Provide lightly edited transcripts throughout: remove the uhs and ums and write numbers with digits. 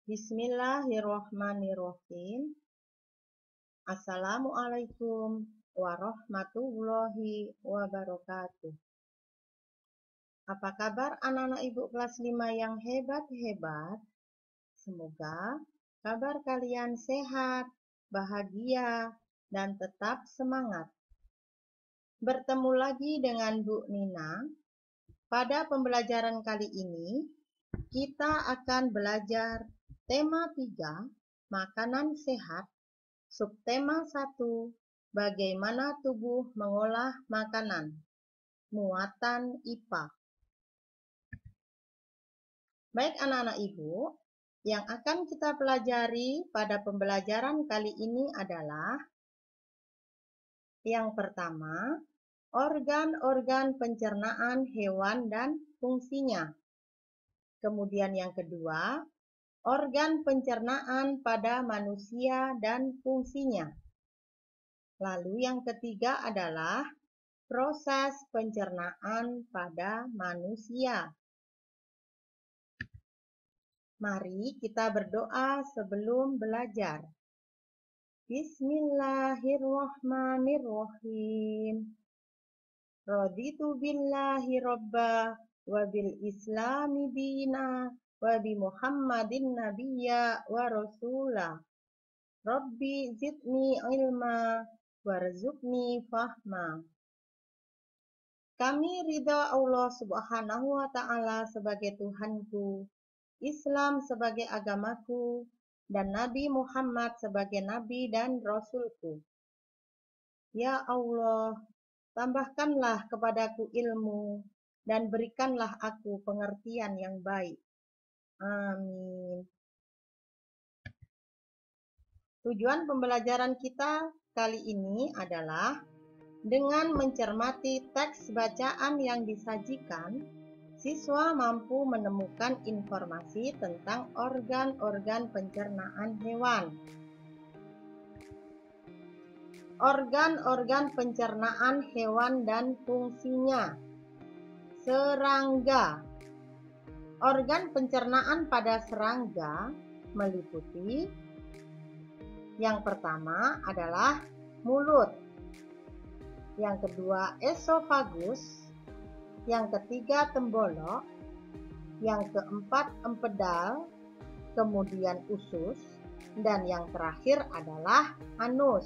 Bismillahirrohmanirrohim. Assalamualaikum warahmatullahi wabarakatuh. Apa kabar anak-anak ibu kelas 5 yang hebat-hebat? Semoga kabar kalian sehat, bahagia, dan tetap semangat. Bertemu lagi dengan Bu Nina. Pada pembelajaran kali ini, kita akan belajar tema 3, makanan sehat, subtema 1, bagaimana tubuh mengolah makanan, muatan IPA. Baik anak-anak ibu, yang akan kita pelajari pada pembelajaran kali ini adalah yang pertama, organ-organ pencernaan hewan dan fungsinya. Kemudian yang kedua, organ pencernaan pada manusia dan fungsinya. Lalu yang ketiga adalah proses pencernaan pada manusia. Mari kita berdoa sebelum belajar. Bismillahirrahmanirrahim. Raditu billahi robba wa bil islami dina wa bi Muhammadin nabiyya wa rasulah. Rabbi zidni ilma warzuqni fahma. Kami ridha Allah Subhanahu wa Ta'ala sebagai Tuhanku, Islam sebagai agamaku, dan Nabi Muhammad sebagai Nabi dan Rasulku. Ya Allah, tambahkanlah kepadaku ilmu dan berikanlah aku pengertian yang baik. Amin. Tujuan pembelajaran kita kali ini adalah dengan mencermati teks bacaan yang disajikan, siswa mampu menemukan informasi tentang organ-organ pencernaan hewan. Organ-organ pencernaan hewan dan fungsinya. Serangga. Organ pencernaan pada serangga meliputi yang pertama adalah mulut, yang kedua esofagus, yang ketiga tembolok, yang keempat empedal, kemudian usus, dan yang terakhir adalah anus.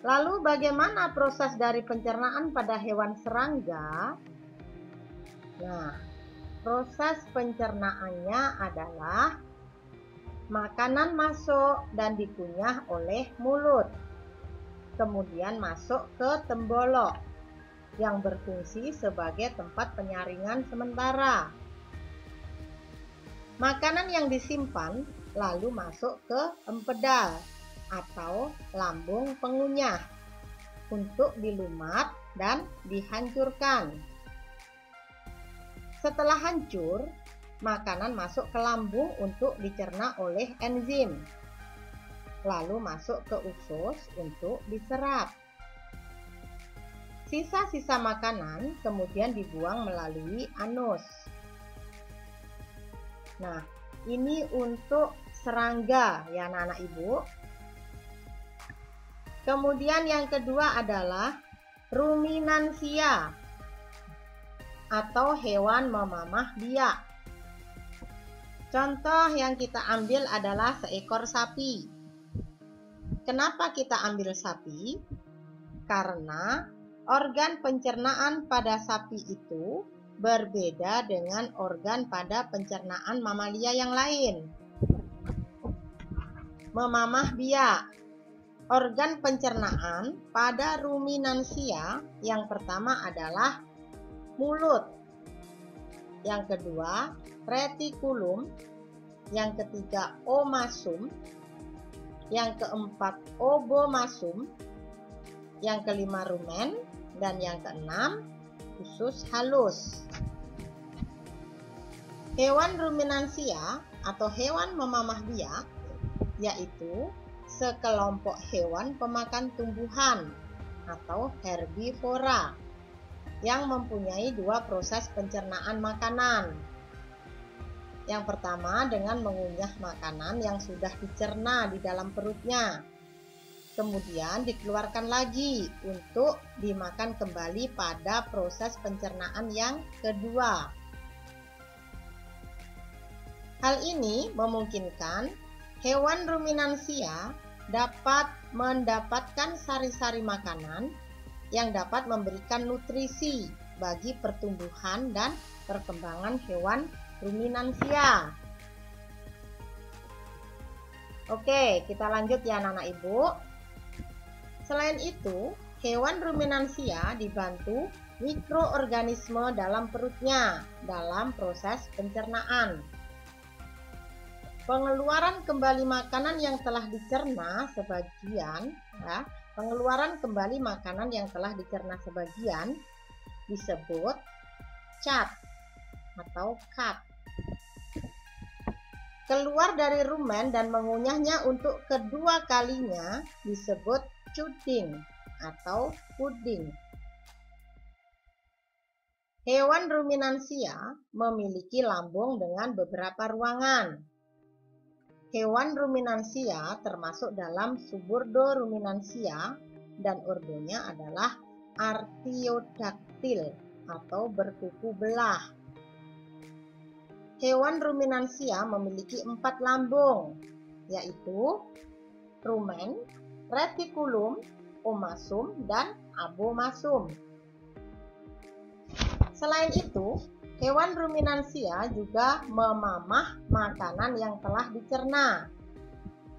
Lalu bagaimana proses dari pencernaan pada hewan serangga? Nah, proses pencernaannya adalah makanan masuk dan dikunyah oleh mulut, kemudian masuk ke tembolok yang berfungsi sebagai tempat penyaringan sementara. Makanan yang disimpan lalu masuk ke empedal atau lambung pengunyah untuk dilumat dan dihancurkan. Setelah hancur, makanan masuk ke lambung untuk dicerna oleh enzim, lalu masuk ke usus untuk diserap. Sisa-sisa makanan kemudian dibuang melalui anus. Nah, ini untuk serangga ya anak-anak ibu. Kemudian yang kedua adalah ruminansia atau hewan memamah biak. Contoh yang kita ambil adalah seekor sapi. Kenapa kita ambil sapi? Karena organ pencernaan pada sapi itu berbeda dengan organ pada pencernaan mamalia yang lain. Memamah biak. Organ pencernaan pada ruminansia yang pertama adalah mulut, yang kedua retikulum, yang ketiga omasum, yang keempat obomasum, yang kelima rumen, dan yang keenam usus halus. Hewan ruminansia atau hewan memamah biak yaitu sekelompok hewan pemakan tumbuhan atau herbivora yang mempunyai dua proses pencernaan makanan. Yang pertama dengan mengunyah makanan yang sudah dicerna di dalam perutnya. Kemudian dikeluarkan lagi untuk dimakan kembali pada proses pencernaan yang kedua. Hal ini memungkinkan hewan ruminansia dapat mendapatkan sari-sari makanan yang dapat memberikan nutrisi bagi pertumbuhan dan perkembangan hewan ruminansia. Oke, kita lanjut ya anak-anak ibu. Selain itu, hewan ruminansia dibantu mikroorganisme dalam perutnya dalam proses pencernaan. Pengeluaran kembali makanan yang telah dicerna sebagian, pengeluaran kembali makanan yang telah dicerna sebagian disebut cat atau cut. Keluar dari rumen dan mengunyahnya untuk kedua kalinya disebut chewing atau puding. Hewan ruminansia memiliki lambung dengan beberapa ruangan. Hewan ruminansia termasuk dalam subordo ruminansia dan ordonya adalah Artiodactyl atau berkuku belah. Hewan ruminansia memiliki 4 lambung, yaitu rumen, retikulum, omasum, dan abomasum. Selain itu, hewan ruminansia juga memamah makanan yang telah dicerna.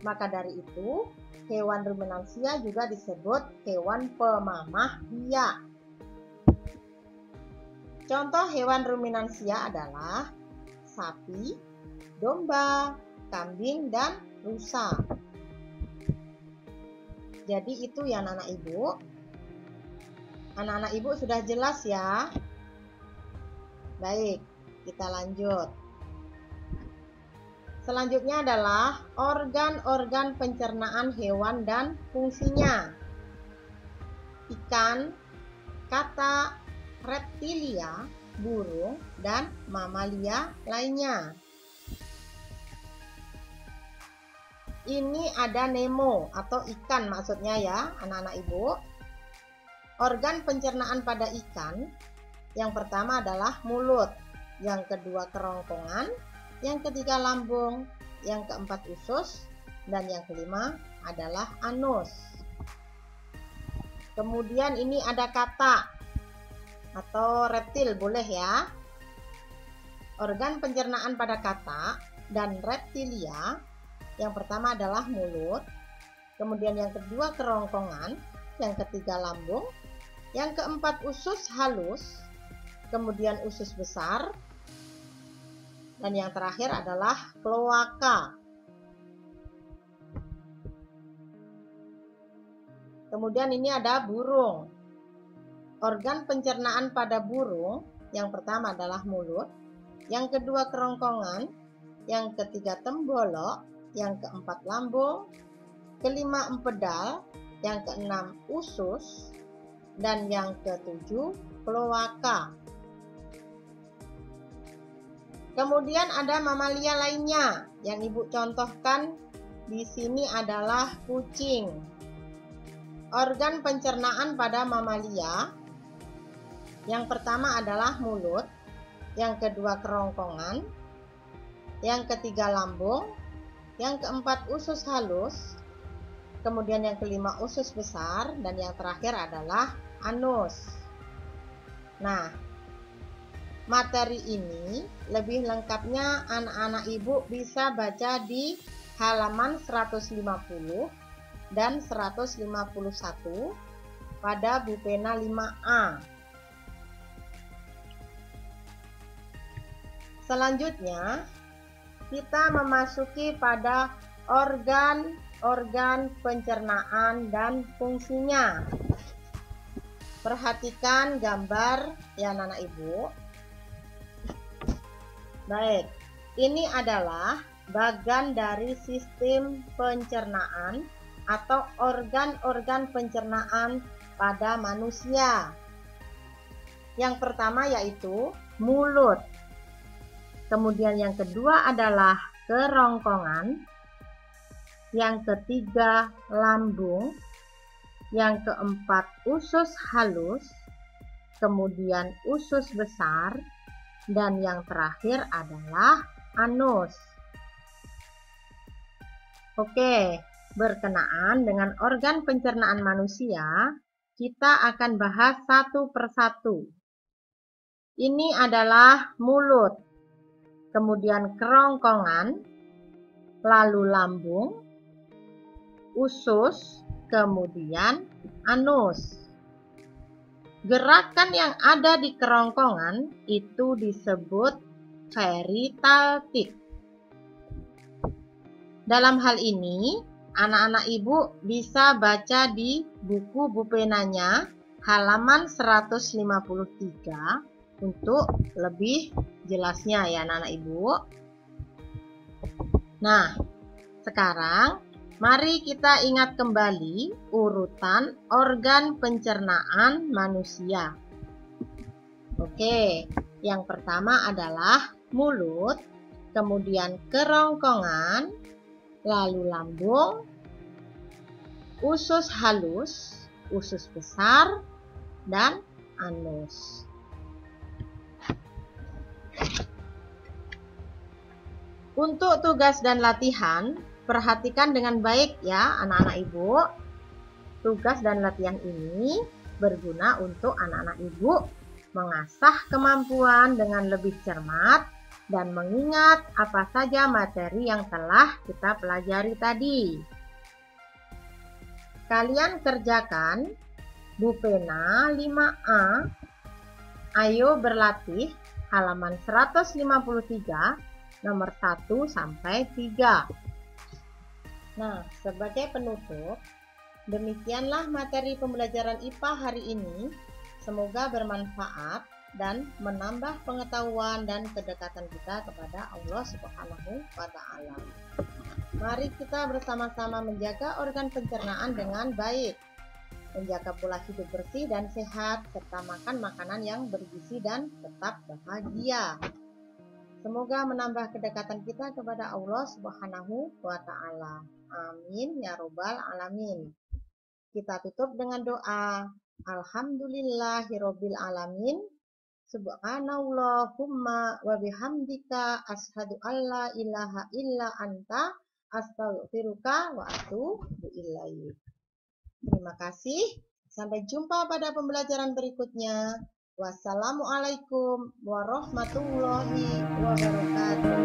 Maka dari itu, hewan ruminansia juga disebut hewan pemamah biak. Contoh hewan ruminansia adalah sapi, domba, kambing, dan rusa. Jadi itu ya anak-anak ibu. Anak-anak ibu sudah jelas ya? Baik, kita lanjut. Selanjutnya adalah organ-organ pencernaan hewan dan fungsinya. Ikan, katak, reptilia, burung, dan mamalia lainnya. Ini ada Nemo atau ikan maksudnya ya anak-anak ibu. Organ pencernaan pada ikan yang pertama adalah mulut, yang kedua kerongkongan, yang ketiga lambung, yang keempat usus, dan yang kelima adalah anus. Kemudian ini ada katak atau reptil boleh ya. Organ pencernaan pada katak dan reptilia yang pertama adalah mulut, kemudian yang kedua kerongkongan, yang ketiga lambung, yang keempat usus halus, kemudian usus besar, dan yang terakhir adalah kloaka. Kemudian ini ada burung. Organ pencernaan pada burung yang pertama adalah mulut, yang kedua kerongkongan, yang ketiga tembolok, yang keempat lambung, kelima empedal, yang keenam usus, dan yang ketujuh kloaka. Kemudian ada mamalia lainnya yang ibu contohkan di sini adalah kucing. Organ pencernaan pada mamalia yang pertama adalah mulut, yang kedua kerongkongan, yang ketiga lambung, yang keempat usus halus, kemudian yang kelima usus besar, dan yang terakhir adalah anus. Nah, materi ini lebih lengkapnya anak-anak ibu bisa baca di halaman 150 dan 151 pada Bu Pena 5A. Selanjutnya, kita memasuki pada organ-organ pencernaan dan fungsinya. Perhatikan gambar ya anak-anak ibu. Baik, ini adalah bagian dari sistem pencernaan atau organ-organ pencernaan pada manusia. Yang pertama yaitu mulut. Kemudian yang kedua adalah kerongkongan. Yang ketiga lambung. Yang keempat usus halus. Kemudian usus besar. Dan yang terakhir adalah anus. Oke, berkenaan dengan organ pencernaan manusia, kita akan bahas satu persatu. Ini adalah mulut, kemudian kerongkongan, lalu lambung, usus, kemudian anus. Gerakan yang ada di kerongkongan itu disebut peristaltik. Dalam hal ini, anak-anak ibu bisa baca di buku bupenanya halaman 153 untuk lebih jelasnya ya anak-anak ibu. Nah, sekarang mari kita ingat kembali urutan organ pencernaan manusia. Oke, yang pertama adalah mulut, kemudian kerongkongan, lalu lambung, usus halus, usus besar, dan anus. Untuk tugas dan latihan, perhatikan dengan baik ya anak-anak ibu. Tugas dan latihan ini berguna untuk anak-anak ibu mengasah kemampuan dengan lebih cermat dan mengingat apa saja materi yang telah kita pelajari tadi. Kalian kerjakan Bupena 5A. Ayo berlatih halaman 153 nomor 1 sampai 3. Nah, sebagai penutup, demikianlah materi pembelajaran IPA hari ini. Semoga bermanfaat dan menambah pengetahuan dan kedekatan kita kepada Allah Subhanahu wa Ta'ala. Mari kita bersama-sama menjaga organ pencernaan dengan baik, menjaga pola hidup bersih dan sehat, serta makan makanan yang bergizi dan tetap bahagia. Semoga menambah kedekatan kita kepada Allah Subhanahu wa Ta'ala. Amin ya robbal alamin. Kita tutup dengan doa. Alhamdulillahirabbil alamin. Subhanallahumma wa bihamdika asyhadu alla ilaha illa anta astaghfiruka wa atubu ilaik. Terima kasih. Sampai jumpa pada pembelajaran berikutnya. Wassalamualaikum warahmatullahi wabarakatuh.